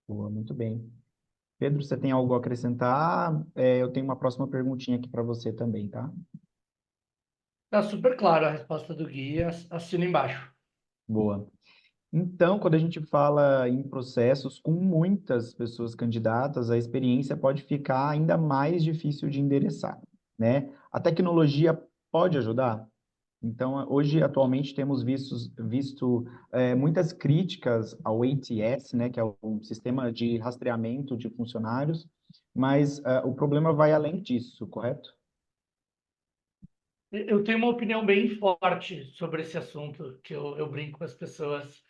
Boa, muito bem. Pedro, você tem algo a acrescentar? Eu tenho uma próxima perguntinha aqui para você também, tá? Tá super claro a resposta do Gui, assina embaixo. Boa. Então, quando a gente fala em processos com muitas pessoas candidatas, a experiência pode ficar ainda mais difícil de endereçar, né? A tecnologia pode ajudar? Então, hoje, atualmente, temos visto muitas críticas ao ATS, né, que é o sistema de rastreamento de funcionários, mas o problema vai além disso, correto? Eu tenho uma opinião bem forte sobre esse assunto, que eu brinco com as pessoas,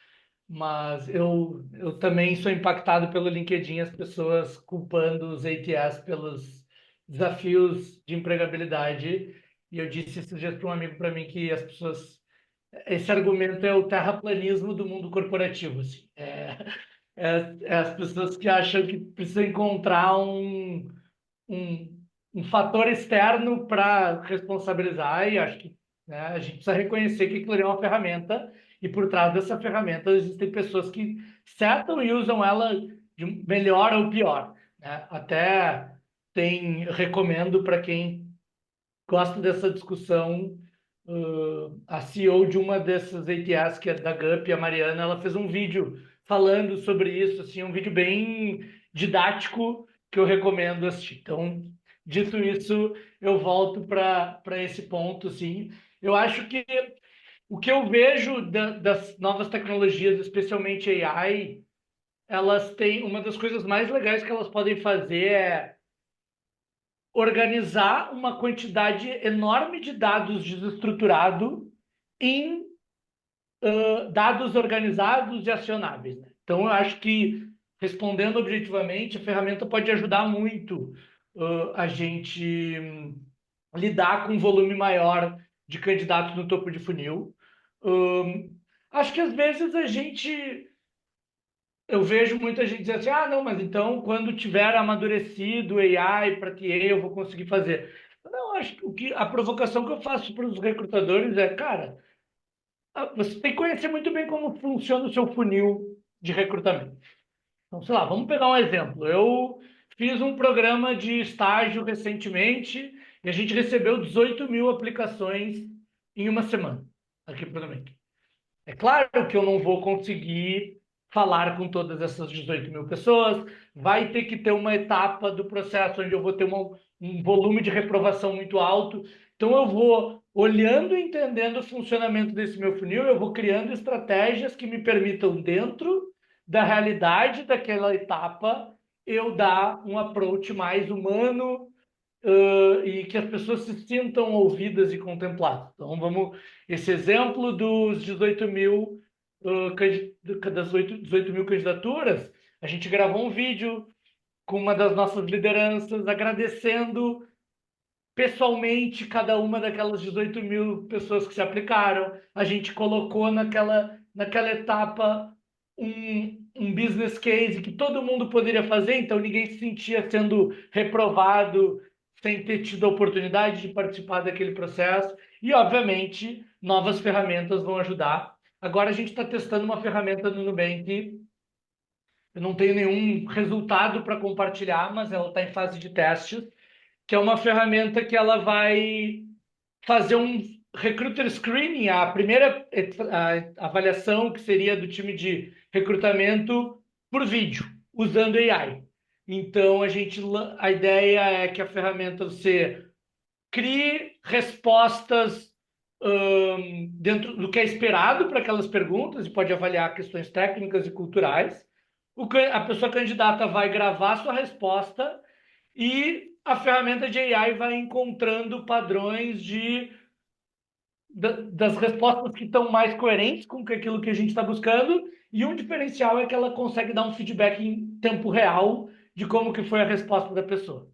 mas eu também sou impactado pelo LinkedIn, as pessoas culpando os ATS pelos desafios de empregabilidade. E eu disse esses dias para um amigo para mim que as pessoas. Esse argumento é o terraplanismo do mundo corporativo. Assim. É as pessoas que acham que precisam encontrar um, um fator externo para responsabilizar, e acho que né, a gente precisa reconhecer que aquilo ali é uma ferramenta, e por trás dessa ferramenta existem pessoas que setam e usam ela de melhor ou pior. Né? Até recomendo para quem gosta dessa discussão, a CEO de uma dessas ATS, que é da GUP, a Mariana, ela fez um vídeo falando sobre isso, assim, um vídeo bem didático que eu recomendo assistir. Então, dito isso, eu volto para esse ponto, assim. Eu acho que o que eu vejo das novas tecnologias, especialmente AI, elas têm uma das coisas mais legais que elas podem fazer é organizar uma quantidade enorme de dados desestruturado em dados organizados e acionáveis. Né? Então, eu acho que, respondendo objetivamente, a ferramenta pode ajudar muito a gente lidar com um volume maior de candidatos no topo de funil. Acho que às vezes eu vejo muita gente dizer assim, não, mas então quando tiver amadurecido o AI para TA eu vou conseguir fazer. Não, acho que a provocação que eu faço para os recrutadores é, cara, você tem que conhecer muito bem como funciona o seu funil de recrutamento. Então, sei lá, vamos pegar um exemplo. Eu fiz um programa de estágio recentemente e a gente recebeu 18 mil aplicações em uma semana aqui para o Nubank. É claro que eu não vou conseguir falar com todas essas 18 mil pessoas, vai ter que ter uma etapa do processo onde eu vou ter um volume de reprovação muito alto, Então, eu vou olhando e entendendo o funcionamento desse meu funil, eu vou criando estratégias que me permitam, dentro da realidade daquela etapa, eu dar um approach mais humano, e que as pessoas se sintam ouvidas e contempladas. Então, esse exemplo dos 18 mil, das 18 mil candidaturas, a gente gravou um vídeo com uma das nossas lideranças agradecendo pessoalmente cada uma daquelas 18 mil pessoas que se aplicaram. A gente colocou naquela etapa um business case que todo mundo poderia fazer, então ninguém se sentia sendo reprovado sem ter tido a oportunidade de participar daquele processo. E, obviamente, novas ferramentas vão ajudar. Agora a gente está testando uma ferramenta no Nubank. Eu não tenho nenhum resultado para compartilhar, mas ela está em fase de testes, que é uma ferramenta que ela vai fazer um recruiter screening, a primeira avaliação que seria do time de recrutamento por vídeo, usando AI. Então, a ideia é que a ferramenta você crie respostas dentro do que é esperado para aquelas perguntas e pode avaliar questões técnicas e culturais. A pessoa candidata vai gravar sua resposta e a ferramenta de AI vai encontrando padrões das respostas que estão mais coerentes com aquilo que a gente está buscando, e um diferencial é que ela consegue dar um feedback em tempo real de como que foi a resposta da pessoa.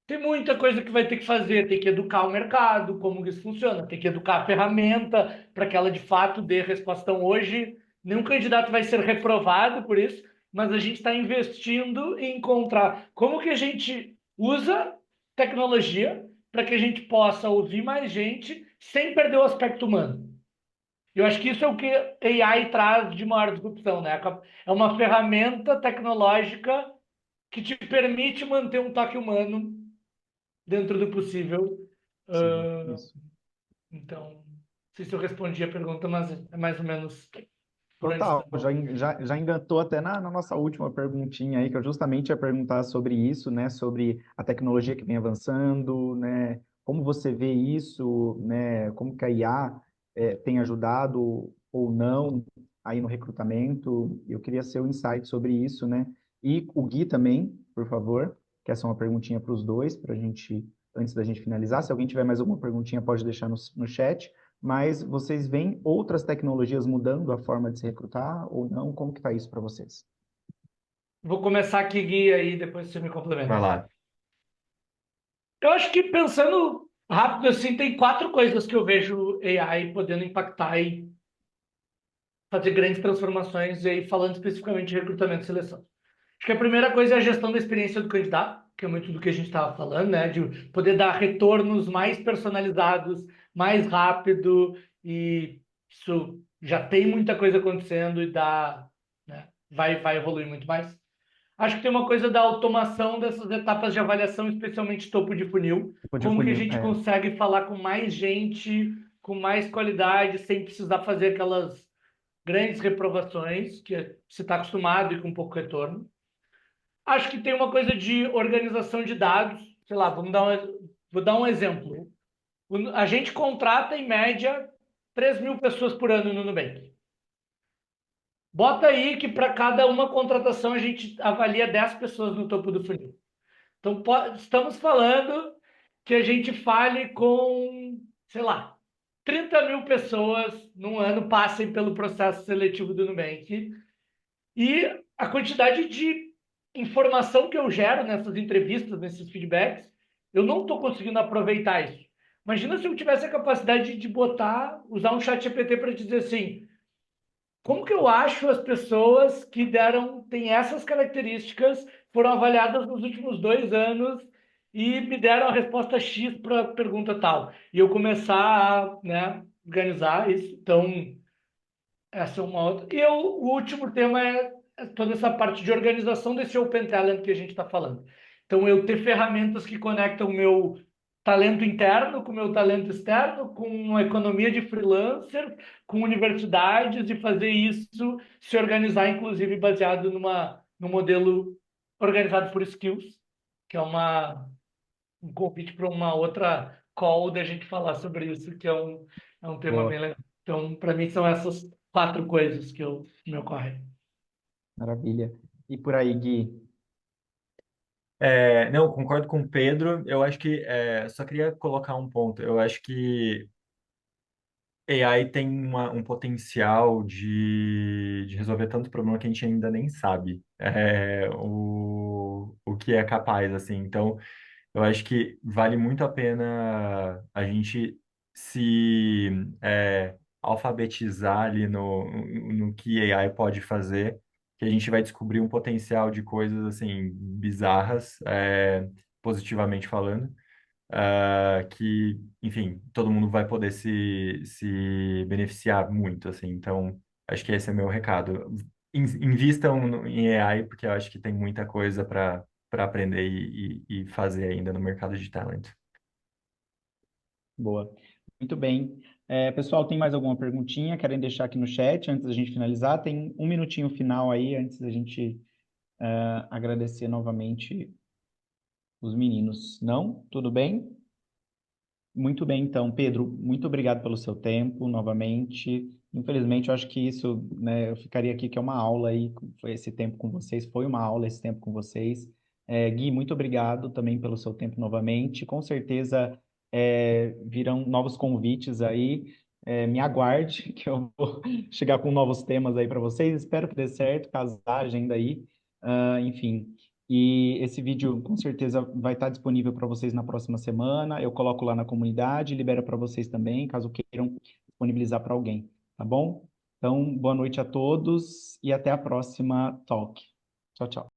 Tem muita coisa que vai ter que fazer, tem que educar o mercado, como isso funciona, tem que educar a ferramenta para que ela de fato dê resposta. Então, hoje, nenhum candidato vai ser reprovado por isso, mas a gente está investindo em encontrar como que a gente usa tecnologia para que a gente possa ouvir mais gente sem perder o aspecto humano. Eu acho que isso é o que a AI traz de maior disrupção, né? É uma ferramenta tecnológica que te permite manter um toque humano dentro do possível. Sim, Uh, isso. então, não sei se eu respondi a pergunta, mas é mais ou menos por onde Total, estamos. já engatou até na nossa última perguntinha aí, que eu justamente ia perguntar sobre isso, né, sobre a tecnologia que vem avançando, né, como você vê isso, né, como que a IA tem ajudado ou não aí no recrutamento. Eu queria seu insight sobre isso, né, e o Gui também, por favor, que essa é uma perguntinha para os dois, para a gente, antes da gente finalizar. Se alguém tiver mais alguma perguntinha, pode deixar no chat. Mas vocês veem outras tecnologias mudando a forma de se recrutar ou não? Como que está isso para vocês? Vou começar aqui, Gui, aí depois você me Vai complementa. lá. Eu acho que pensando rápido assim, tem 4 coisas que eu vejo AI podendo impactar e fazer grandes transformações, e aí falando especificamente de recrutamento e seleção. Acho que a primeira coisa é a gestão da experiência do candidato, que é muito do que a gente estava falando, né? De poder dar retornos mais personalizados, mais rápido, e isso já tem muita coisa acontecendo e né? Vai evoluir muito mais. Acho que tem uma coisa da automação dessas etapas de avaliação, especialmente topo de funil. Tipo de Como que a funil, gente consegue falar com mais gente, com mais qualidade, sem precisar fazer aquelas grandes reprovações, que se está acostumado e com pouco retorno. Acho que tem uma coisa de organização de dados. Sei lá, vou dar um exemplo. A gente contrata, em média, 3 mil pessoas por ano no Nubank. Bota aí que para cada uma contratação a gente avalia 10 pessoas no topo do funil. Então, estamos falando que a gente fale com, sei lá, 30 mil pessoas num ano passem pelo processo seletivo do Nubank. E a quantidade de informação que eu gero nessas entrevistas, nesses feedbacks, eu não estou conseguindo aproveitar isso. Imagina se eu tivesse a capacidade de usar um chat GPT para dizer assim, como que eu acho as pessoas que têm essas características, foram avaliadas nos últimos 2 anos e me deram a resposta X para a pergunta tal. E eu começar a, né, organizar isso. Então, essa é uma outra. O último tema é toda essa parte de organização desse Open Talent que a gente está falando. Então, eu ter ferramentas que conectam o meu talento interno com o meu talento externo, com a economia de freelancer, com universidades, e fazer isso se organizar, inclusive, baseado num modelo organizado por skills, que é um convite para uma outra call da gente falar sobre isso, que é um tema bem Boa, legal. Então, para mim, são essas 4 coisas que me ocorrem. maravilha. E por aí, Gui? Não, concordo com o Pedro. Eu acho que só queria colocar um ponto. Eu acho que AI tem um potencial de resolver tanto problema que a gente ainda nem sabe o que é capaz, assim. Então, eu acho que vale muito a pena a gente se alfabetizar ali no que AI pode fazer, que a gente vai descobrir um potencial de coisas, assim, bizarras, positivamente falando, que, enfim, todo mundo vai poder se beneficiar muito, assim. Então, acho que esse é meu recado. Invistam em AI, porque eu acho que tem muita coisa para aprender e fazer ainda no mercado de talent. Boa. Muito bem. Pessoal, tem mais alguma perguntinha? Querem deixar aqui no chat antes da gente finalizar? Tem um minutinho final aí antes da gente agradecer novamente os meninos. Não? Tudo bem? Muito bem, então, Pedro, muito obrigado pelo seu tempo novamente. Infelizmente, eu acho que isso, né, eu ficaria aqui que é uma aula aí, foi esse tempo com vocês, foi uma aula esse tempo com vocês. Gui, muito obrigado também pelo seu tempo novamente. Com certeza virão novos convites aí. Me aguarde, que eu vou chegar com novos temas aí para vocês. Espero que dê certo, caso a agenda aí. Enfim. E esse vídeo com certeza vai estar disponível para vocês na próxima semana. Eu coloco lá na comunidade, libero para vocês também, caso queiram disponibilizar para alguém, tá bom? Então, boa noite a todos e até a próxima talk. Tchau, tchau.